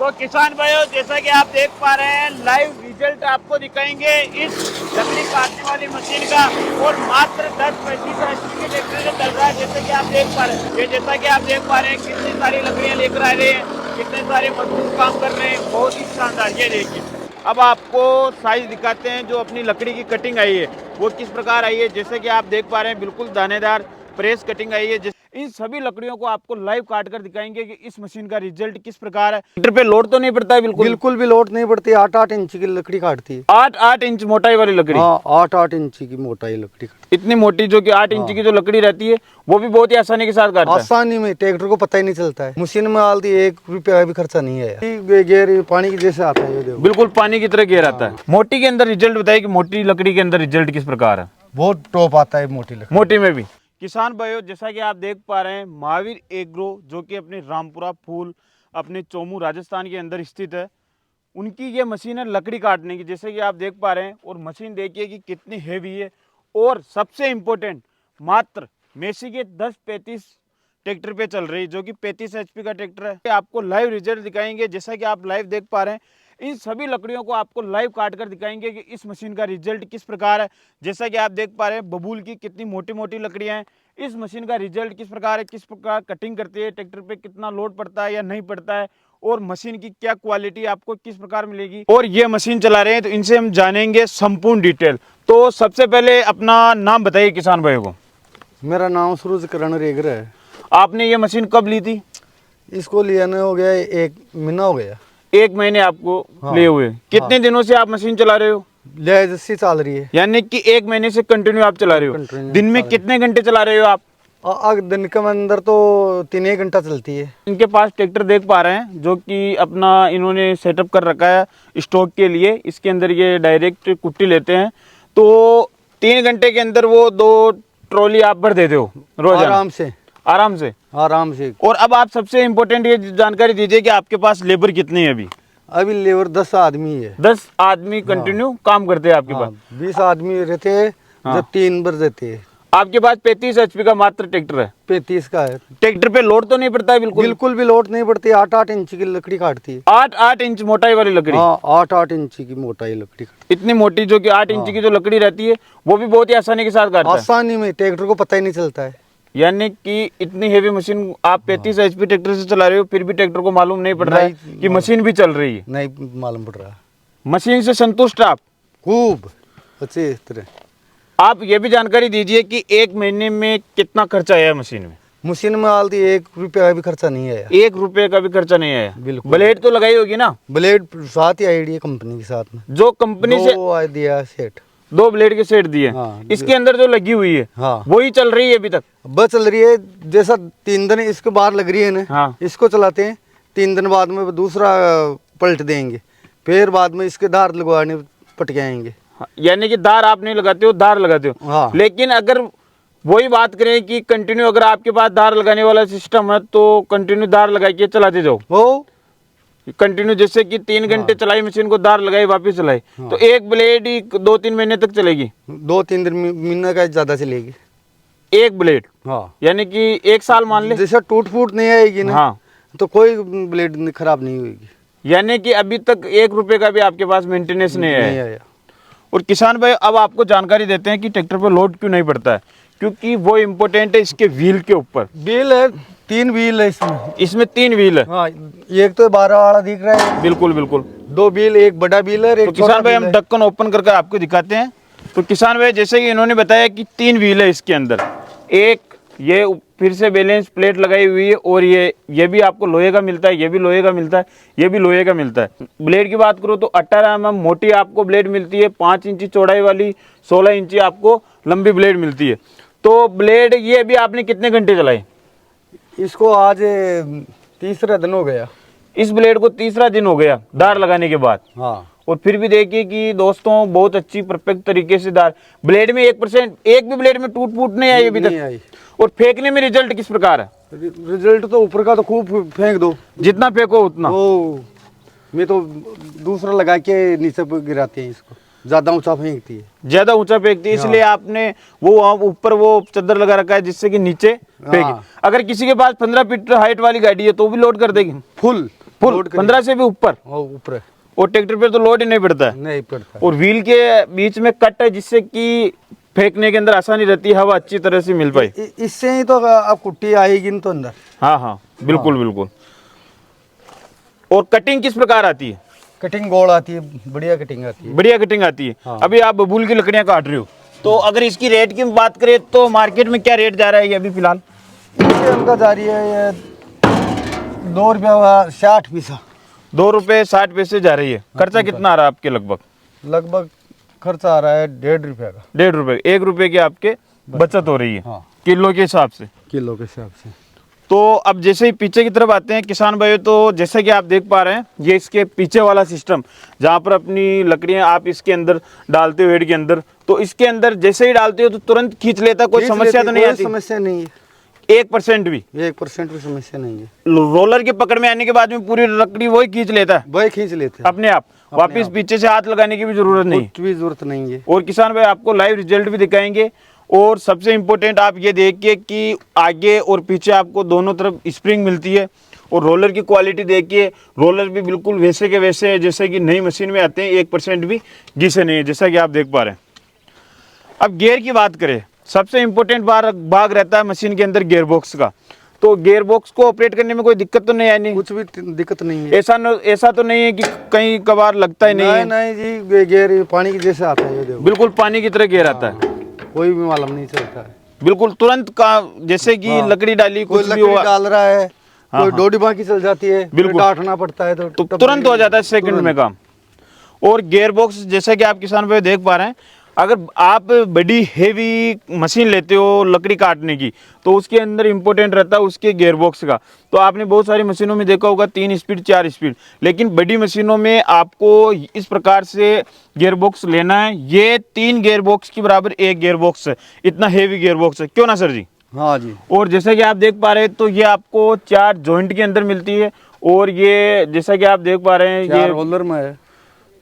तो किसान भाइयों, जैसा कि आप देख पा रहे हैं, लाइव रिजल्ट आपको दिखाएंगे इस लकड़ी काटने वाली मशीन का। और मात्र 10-35 HP के ट्रैक्टर से चल रहा है। जैसे कि आप देख पा रहे हैं, जैसा कि आप देख पा रहे हैं, कितनी सारी लकड़ियां लेकर आ रहे हैं, कितने सारे मजदूर काम कर रहे हैं। बहुत ही शानदार। ये देखिए, अब आपको साइज दिखाते हैं जो अपनी लकड़ी की कटिंग आई है वो किस प्रकार आई है। जैसे कि आप देख पा रहे हैं, बिल्कुल दानेदार प्रेस कटिंग आई है। इन सभी लकड़ियों को आपको लाइव काट कर दिखाएंगे कि इस मशीन का रिजल्ट किस प्रकार है। ट्रैक्टर पे लोड तो नहीं पड़ता है? बिल्कुल भी लोड नहीं पड़ती। 8-8 इंच की लकड़ी काटती है। 8-8 इंच मोटाई वाली लकड़ी? हाँ, 8-8 इंच की मोटाई लकड़ी काटती। इतनी मोटी जो कि 8 इंच की जो लकड़ी रहती है वो भी बहुत ही आसानी के साथ काटता है। आसानी में, ट्रैक्टर को पता ही नहीं चलता है। मशीन में डालती 1 रुपया भी खर्चा नहीं है। गेर पानी के जैसे आता है, ये देखो, बिल्कुल पानी की तरह गेर आता है। मोटी के अंदर रिजल्ट बताइए कि मोटी लकड़ी के अंदर रिजल्ट किस प्रकार है? बहुत टॉप आता है मोटी लकड़ी। मोटी में भी। किसान भाइयों, जैसा कि आप देख पा रहे हैं, महावीर एग्रो जो कि अपने रामपुरा फूल अपने चोमू राजस्थान के अंदर स्थित है, उनकी ये मशीन है लकड़ी काटने की। जैसे कि आप देख पा रहे हैं, और मशीन देखिए कि कितनी हेवी है। और सबसे इम्पोर्टेंट, मात्र मेसी के 10-35 ट्रैक्टर पे चल रही है, जो कि 35 HP का ट्रैक्टर है। आपको लाइव रिजल्ट दिखाएंगे। जैसा कि आप लाइव देख पा रहे हैं, इन सभी लकड़ियों को आपको लाइव काट कर दिखाएंगे कि इस मशीन का रिजल्ट किस प्रकार है। जैसा कि आप देख पा रहे हैं, बबूल की कितनी मोटी मोटी लकड़ियां हैं। इस मशीन का रिजल्ट किस प्रकार है, किस प्रकार कटिंग करती है, ट्रैक्टर पे कितना लोड पड़ता है या नहीं पड़ता है, और मशीन की क्या क्वालिटी आपको किस प्रकार मिलेगी। और ये मशीन चला रहे हैं तो इनसे हम जानेंगे संपूर्ण डिटेल। तो सबसे पहले अपना नाम बताइए किसान भाई को। मेरा नाम सूरज करण रेगर है। आपने ये मशीन कब ली थी? इसको लिया हो गया 1 महीना हो गया। 1 महीने आपको लिए हुए। कितने दिनों से आप मशीन चला रहे हो? जैसे चल रही है, यानी कि 1 महीने से कंटिन्यू आप चला रहे हो। दिन में कितने घंटे चला रहे हो आप? दिन के अंदर तो 3-1 घंटा चलती है। इनके पास ट्रैक्टर देख पा रहे हैं जो कि अपना इन्होंने सेटअप कर रखा है स्टॉक के लिए। इसके अंदर ये डायरेक्ट कुट्टी लेते हैं, तो 3 घंटे के अंदर वो 2 ट्रॉली आप भर देते हो रोज? आराम से आराम से। और अब आप सबसे इम्पोर्टेंट ये जानकारी दीजिए कि आपके पास लेबर कितनी है अभी? अभी लेबर 10 आदमी है। 10 आदमी कंटिन्यू काम करते हैं आपके पास? 20 आदमी रहते हैं, जो 3 बार देते हैं। आपके पास 35 HP का मात्र ट्रैक्टर है? 35 का है। ट्रैक्टर पे लोड तो नहीं पड़ता है? बिल्कुल भी लोड नहीं पड़ती। 8-8 इंच की लकड़ी काटती है। 8-8 इंच मोटाई वाली लकड़ी? हाँ, 8-8 इंच की मोटाई लकड़ी। इतनी मोटी जो कि 8 इंच की जो लकड़ी रहती है वो भी बहुत ही आसानी के साथ काटता है। आसानी में, ट्रैक्टर को पता ही नहीं चलता है। यानी कि इतनी हेवी मशीन आप 35 HP ट्रैक्टर से चला रहे हो, फिर भी ट्रैक्टर को मालूम नहीं पड़ रहा है कि मशीन भी चल रही है? नहीं मालूम पड़ रहा। मशीन से संतुष्ट आप? खूब अच्छी तरह। आप ये भी जानकारी दीजिए कि 1 महीने में कितना खर्चा आया मशीन में? मशीन में डालती 1 रुपया भी खर्चा नहीं आया। 1 रुपये का भी खर्चा नहीं आया? बिल्कुल। ब्लेड तो लगाई होगी ना? ब्लेड साथ ही आई है कंपनी के साथ में। जो कंपनी से दिया सेट, 2 ब्लेड के सेट दिए। हाँ, इसके अंदर जो लगी हुई है, हाँ, वही चल रही है अभी तक? बस चल रही है। जैसा 3 दिन इसके बाहर लग रही है ना, हाँ। इसको चलाते हैं, 3 दिन बाद में दूसरा पलट देंगे, फिर बाद में इसके धार लगवाने पटके आएंगे। यानी कि दार आप नहीं लगाते हो, दार लगाते हो? हाँ। लेकिन अगर वही बात करें कि कंटिन्यू अगर आपके पास दार लगाने वाला सिस्टम है तो कंटिन्यू दार लगा के चलाते जाओ। वो कंटिन्यू, जैसे कि 3 घंटे चलाई मशीन को, दार लगाई वापस चलाई, तो एक ब्लेड ही 2-3 महीने तक चलेगी? 2-3 दिन महीना का ज्यादा चलेगी एक ब्लेड? हाँ। यानी कि 1 साल मान ले। जैसा टूट फूट नहीं आएगी ना, हाँ, तो कोई ब्लेड खराब नहीं होगी। यानी कि अभी तक 1 रुपये का भी आपके पास मेंटेनेंस नहीं आया। और किसान भाई, अब आपको जानकारी देते हैं कि ट्रैक्टर पर लोड क्यों नहीं पड़ता है, क्योंकि वो इम्पोर्टेंट है इसके व्हील के ऊपर। व्हील है, 3 व्हील है इसमें 3 व्हील है। हाँ, एक तो 12 वाला दिख रहा है। बिल्कुल। 2 व्हील, एक बड़ा व्हील है, एक तो किसान भाई, हम ढक्कन ओपन करके आपको दिखाते हैं। तो किसान भाई, जैसे कि इन्होंने बताया कि 3 व्हील है इसके अंदर। एक ये फिर से बैलेंस प्लेट लगाई हुई है, और ये भी आपको लोहे का मिलता है, ये भी लोहे का मिलता है, ये भी लोहे का मिलता है। ब्लेड की बात करो तो 18 mm मोटी आपको ब्लेड मिलती है, 5 इंची चौड़ाई वाली, 16 इंची आपको लंबी ब्लेड मिलती है। तो ब्लेड ये भी आपने कितने घंटे चलाई? इसको आज 3रा दिन हो गया। इस ब्लेड को 3रा दिन हो गया दार लगाने के बाद? हाँ। और फिर भी देखिए कि दोस्तों, बहुत अच्छी परफेक्ट तरीके से दार ब्लेड में 1% एक भी ब्लेड में टूट फूट नहीं आई अभी तक। और फेंकने में रिजल्ट किस प्रकार है? रिजल्ट तो ऊपर का तो खूब फेंक दो, जितना फेंको उतना। मैं तो दूसरा लगा के नीचे गिराते हैं इसको, ज्यादा ऊंचा फेंकती है। ज्यादा ऊंचा फेंकती है, इसलिए आपने वो ऊपर वो चादर लगा रखा है जिससे कि नीचे फेंके। अगर किसी के पास 15 फीट हाइट वाली गाड़ी है तो भी लोड कर देगी? फुल फुल लोड करेगी। 15 से भी ऊपर, वो ऊपर है, और ट्रैक्टर पे तो लोड ही नहीं पड़ता है। नहीं पड़ता। और व्हील के बीच में कट है जिससे कि फेंकने के अंदर आसानी रहती है, हवा अच्छी तरह से मिल पाए। इससे ही तो अब कुट्टी आएगी न तो अंदर। हाँ हाँ बिल्कुल बिल्कुल। और कटिंग किस प्रकार आती है? कटिंग गोल आती है, बढ़िया कटिंग आती है। बढ़िया कटिंग आती है। हाँ। अभी आप बबूल की लकड़ियां काट रहे हो, तो अगर इसकी रेट की बात करें तो मार्केट में क्या रेट जा रहा है ये अभी फिलहाल? इससे उनका जारी है ये 2 रुपया 60 पैसा। 2 रुपये 60 पैसे जा रही है। खर्चा कितना आ रहा है आपके लगभग? लगभग खर्चा आ रहा है 1.5 रुपया का। 1.5 रुपये, 1 रुपये की आपके बचत हो रही है। हाँ। किलो के हिसाब से। किलो के हिसाब से। तो अब जैसे ही पीछे की तरफ आते हैं किसान भाइयों, तो जैसे कि आप देख पा रहे हैं ये इसके पीछे वाला सिस्टम, जहाँ पर अपनी लकड़ियाँ आप इसके अंदर डालते हो हेड के अंदर, तो इसके अंदर जैसे ही डालते हो तो तुरंत खींच लेता, कोई समस्या तो नहीं आती? समस्या नहीं है, 1% भी? 1% भी समस्या नहीं है। रोलर के पकड़ में आने के बाद में पूरी लकड़ी वही खींच लेता है वही खींच लेते हैं अपने आप, वापिस पीछे से हाथ लगाने की भी जरूरत नहीं। कुछ भी जरूरत नहीं है। और किसान भाई आपको लाइव रिजल्ट भी दिखाएंगे, और सबसे इम्पोर्टेंट आप ये देखिए कि आगे और पीछे आपको दोनों तरफ स्प्रिंग मिलती है, और रोलर की क्वालिटी देखिए, रोलर भी बिल्कुल वैसे के वैसे है जैसे कि नई मशीन में आते हैं, 1% भी घिसे नहीं है, जैसा कि आप देख पा रहे हैं। अब गियर की बात करें, सबसे इम्पोर्टेंट भाग रहता है मशीन के अंदर गियर बॉक्स का। तो गियर बॉक्स को ऑपरेट करने में कोई दिक्कत तो नहीं आनी? कुछ भी दिक्कत नहीं है। ऐसा तो नहीं है कि कहीं कभार लगता ही नहीं है? नहीं जी, गेयर पानी के जैसे आता है, ये देखो बिल्कुल पानी की तरह गियर आता है, कोई भी मालूम नहीं चलता है। बिल्कुल तुरंत का, जैसे कि लकड़ी डाली कोई कुछ भी लकड़ी हुआ डाल रहा है, कोई डोडी बाकी चल जाती है, बिल्कुल। डांटना पड़ता है तो तो तुरंत हो जाता है सेकंड में काम। और गियर बॉक्स जैसा कि आप किसान भाई देख पा रहे हैं, अगर आप बड़ी हेवी मशीन लेते हो लकड़ी काटने की, तो उसके अंदर इंपॉर्टेंट रहता है उसके गियर बॉक्स का। तो आपने बहुत सारी मशीनों में देखा होगा 3 स्पीड 4 स्पीड, लेकिन बड़ी मशीनों में आपको इस प्रकार से गियर बॉक्स लेना है। ये 3 गियर बॉक्स के बराबर एक गियर बॉक्स है, इतना हेवी गियर बॉक्स है, क्यों ना सर जी? हाँ जी। और जैसा कि आप देख पा रहे हैं तो ये आपको 4 जॉइंट के अंदर मिलती है, और ये जैसा कि आप देख पा रहे हैं ये रोलर में है,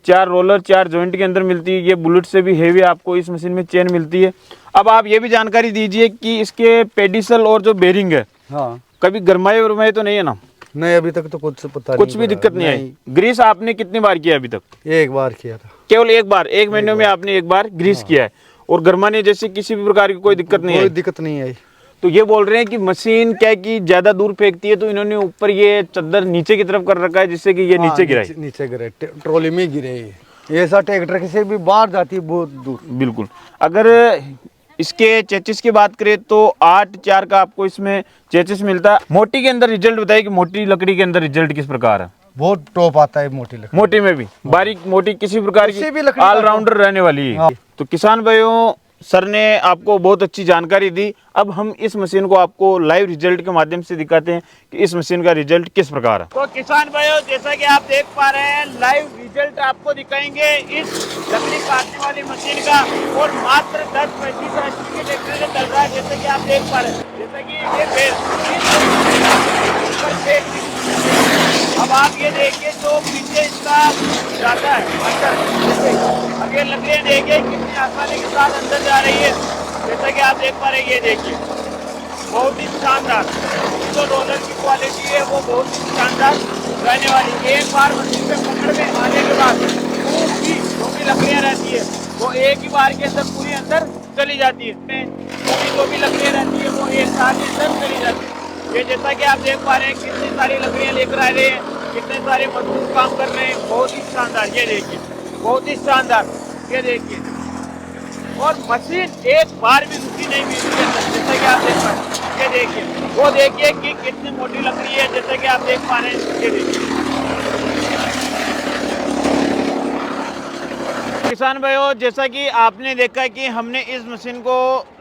4 रोलर 4 जॉइंट के अंदर मिलती है। ये बुलेट से भी हेवी आपको इस मशीन में चेन मिलती है। अब आप ये भी जानकारी दीजिए कि इसके पेडिसल और जो बेरिंग है, हाँ, कभी गरमाए उरमाए तो नहीं है ना? नहीं अभी तक तो कुछ पता नहीं, कुछ भी दिक्कत नहीं आई? ग्रीस आपने कितनी बार किया अभी तक? एक बार किया था। केवल एक बार, 1 महीने में आपने एक बार ग्रीस किया है, और गरमाने जैसे किसी भी प्रकार की कोई दिक्कत नहीं कोई है? दिक्कत नहीं आई। तो ये बोल रहे हैं कि मशीन क्या है कि ज्यादा दूर फेंकती है, तो इन्होंने ऊपर ये चद्दर नीचे की तरफ कर रखा है जिससे कि ये नीचे गिराए। नीचे गिरे, ट्रॉली में गिरे। ऐसा ट्रैक्टर किसी भी बाहर जाती है बहुत दूर। बिल्कुल। अगर इसके चेचिस की बात करें तो 8/4 का आपको इसमें चेचिस मिलता है। मोटी के अंदर रिजल्ट बताइए कि मोटी लकड़ी के अंदर रिजल्ट किस प्रकार है? बहुत टॉप आता है मोटी लकड़ी। मोटी में भी बारीक मोटी किसी प्रकार किसी भी की लकड़ी ऑलराउंडर रहने वाली है। हाँ। तो किसान भाइयों, सर ने आपको बहुत अच्छी जानकारी दी। अब हम इस मशीन को आपको लाइव रिजल्ट के माध्यम से दिखाते हैं कि इस मशीन का रिजल्ट किस प्रकार है। तो किसान भाइयों, जैसा कि आप देख पा रहे हैं, लाइव रिजल्ट आपको दिखाएंगे इस लकड़ी काटने वाली मशीन का, और मात्र 10-35 HP के ट्रैक्टर से चल रहा है। जैसे कि आप देख पा रहे हैं, जैसे कि ये अब आप ये देखिए जो पीछे इसका जाता है अंदर, अब ये लकड़ियाँ देखिए कितनी आसानी के साथ अंदर जा रही है। जैसा कि आप देख पा रहे हैं, ये देखिए बहुत ही शानदार जो रोलर की क्वालिटी है वो बहुत ही शानदार रहने वाली। एक बार मशीन पे पकड़ में आने के बाद पूरी जो भी लकड़ियाँ रहती है वो एक ही बार के अंदर पूरी अंदर चली जाती है। पूरी जो भी लकड़ियाँ रहती है वो एक साथ के अंदर चली जाती है। ये जैसा कि आप देख पा रहे हैं कितनी सारी लकड़ियाँ लेकर आ रहे हैं, कितने सारे मजदूर काम कर रहे हैं। बहुत ही शानदार, ये देखिए बहुत ही शानदार, ये देखिए। और मशीन एक बार भी रुकी नहीं हुई इसके अंदर, जैसा कि आप देख पा रहे हैं। ये देखिए, वो देखिए कि कितनी मोटी लकड़ी है, जैसा कि आप देख पा रहे हैं। ये देखिए किसान भाइयों, जैसा कि आपने देखा कि हमने इस मशीन को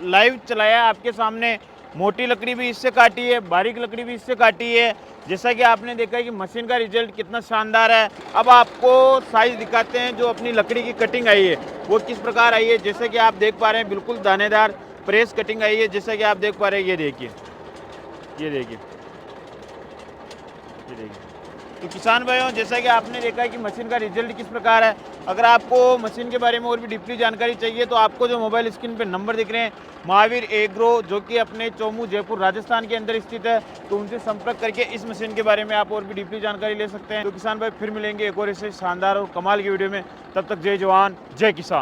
लाइव चलाया आपके सामने। मोटी लकड़ी भी इससे काटी है, बारीक लकड़ी भी इससे काटी है। जैसा कि आपने देखा कि मशीन का रिजल्ट कितना शानदार है। अब आपको साइज दिखाते हैं जो अपनी लकड़ी की कटिंग आई है वो किस प्रकार आई है। जैसे कि आप देख पा रहे हैं बिल्कुल दानेदार प्रेस कटिंग आई है। जैसा कि आप देख पा रहे हैं, ये देखिए, ये देखिए, ये देखिए, तो किसान भाइयों, जैसा कि आपने देखा है कि मशीन का रिजल्ट किस प्रकार है। अगर आपको मशीन के बारे में और भी डीपली जानकारी चाहिए तो आपको जो मोबाइल स्क्रीन पे नंबर दिख रहे हैं, महावीर एग्रो जो कि अपने चोमू जयपुर राजस्थान के अंदर स्थित है, तो उनसे संपर्क करके इस मशीन के बारे में आप और भी डीपली जानकारी ले सकते हैं। तो किसान भाई फिर मिलेंगे एक और ऐसे शानदार और कमाल की वीडियो में। तब तक जय जवान जय किसान।